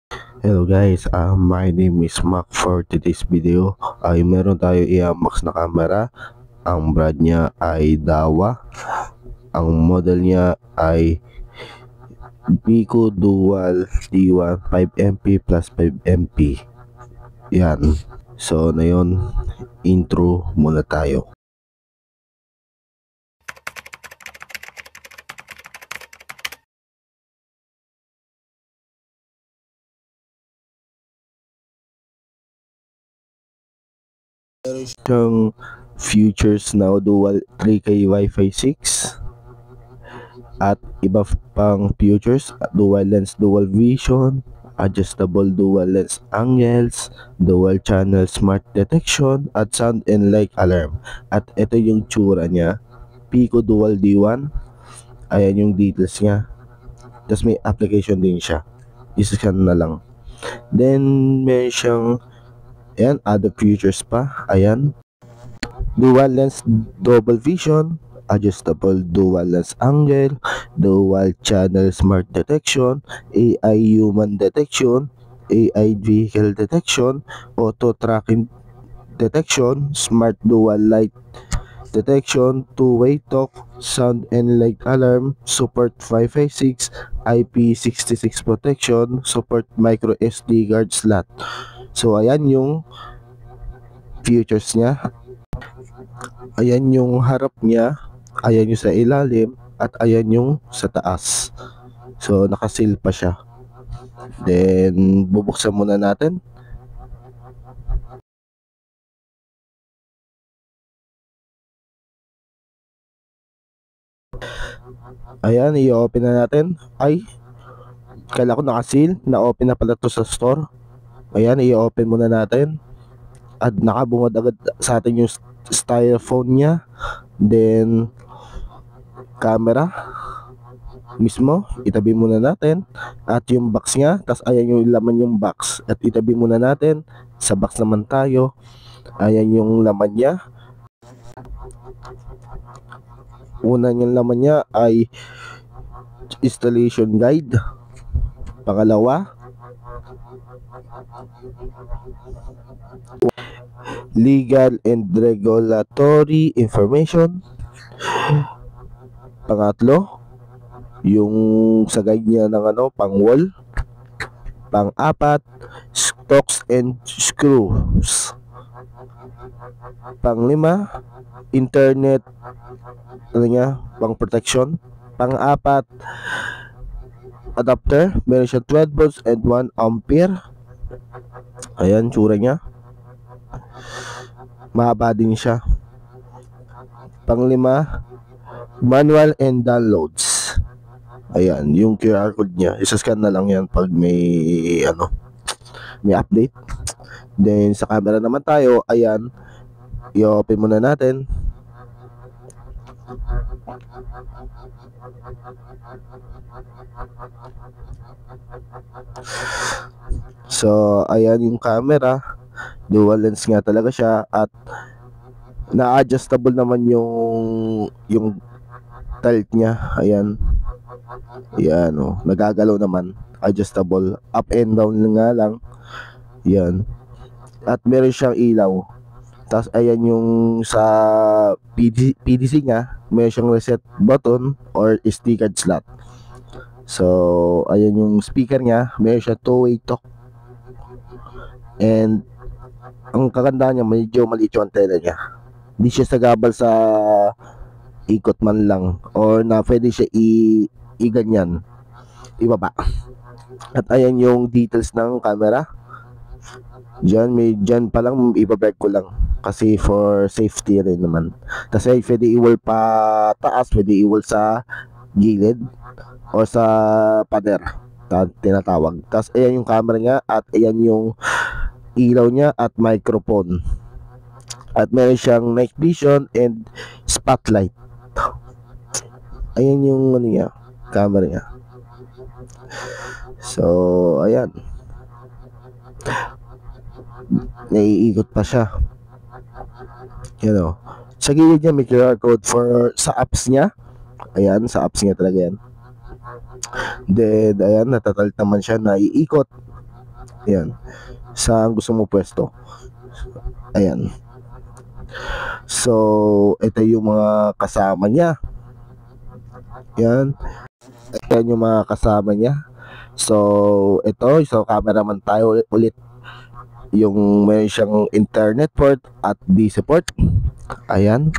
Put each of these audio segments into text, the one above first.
Hello guys, my name is Mac. For today's video ay meron tayo i-unbox na camera. Ang brand niya ay Dahua. Ang model niya ay Pico Dual D1 5MP plus 5MP. Yan. So na yun, intro muna tayo. Meron siyang features na dual 3K Wi-Fi 6 at iba pang features, dual lens, dual vision, adjustable dual lens angles, dual channel smart detection at sound and light alarm. At ito yung tsura niya, Pico Dual D1. Ayan yung details niya. Tapos may application din siya, isa-scan na lang. Then may siyang ayan, other features pa. Ayan, dual lens double vision, adjustable dual lens angle, dual channel smart detection, AI human detection, AI vehicle detection, auto tracking detection, smart dual light detection, two-way talk, sound and light alarm, support 556, IP66 protection, support micro SD card slot. So ayan yung features niya. Ayan yung harap niya, ayan yung sa ilalim, at ayan yung sa taas. So nakasil pa siya. Then bubuksan muna natin. Ayan, i-open na natin. Ay, kala ko nakasil, na-open na pala to sa store. Ayan, i-open muna natin. At nakabungad agad sa atin yung styrofoam niya. Then camera mismo, itabi muna natin. At yung box niya, tas ayan yung laman yung box. At itabi muna natin. Sa box naman tayo. Ayan yung laman niya. Una yung laman niya ay installation guide. Pangalawa, legal and regulatory information. Pangatlo, yung sa guide niya ng pang wall. Pang-apat, stocks and screws. Pang-lima, internet pang protection. Pang-apat, adapter, meron siya 12 volts and 1 ampere. Ayan, tsura niya. Mahaba din siya. Pang-lima, manual and downloads. Ayan, yung QR code niya, isa-scan na lang yan pag may may update. Then sa camera naman tayo, ayan, i-open muna natin. So ayan yung camera, dual lens nga talaga siya, at na-adjustable naman yung tilt niya. Ayan. Yan, nagagalaw naman, adjustable, up and down nga lang. Yan. At meron siyang ilaw. Tapos ayan yung sa PDC niya, meron siyang reset button or SD card slot. So ayan yung speaker niya, meron siya two-way talk. And ang kagandahan niya, medyo maliit yung antena niya. Hindi siya sagabal sa ikot man lang, or na pwede siya i-ganyan, ibaba. At ayan yung details ng camera. Dyan pa lang, ibabrag ko lang kasi for safety rin naman. Kasi pwede i-wall pa taas, pwede i-wall sa gilid o sa pader, tinatawag. Tapos ayan yung camera niya, at ayan yung ilaw niya at microphone. At meron siyang night vision and spotlight. Ayan yung niya, camera niya. So ayan, naiikot pa siya. Sa gilid niya may QR code for sa apps niya. Ayan, sa apps niya talaga yan. Then ayan, natatalit naman siya, naiikot. Ayan. Saan gusto mo pwesto. Ayan. So, ito yung mga kasama niya. Ayan. Ayan yung mga kasama niya. So, so cameraman tayo ulit. Yung meron siyang internet port at DC port. Ayan.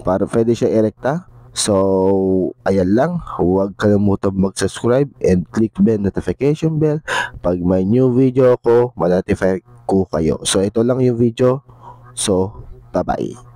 Para pwede siya erekta. So, ayan lang. Huwag kalimutan mag-subscribe and click the notification bell. Pag may new video ko, ma-notify ko kayo. So, ito lang yung video. So, bye-bye.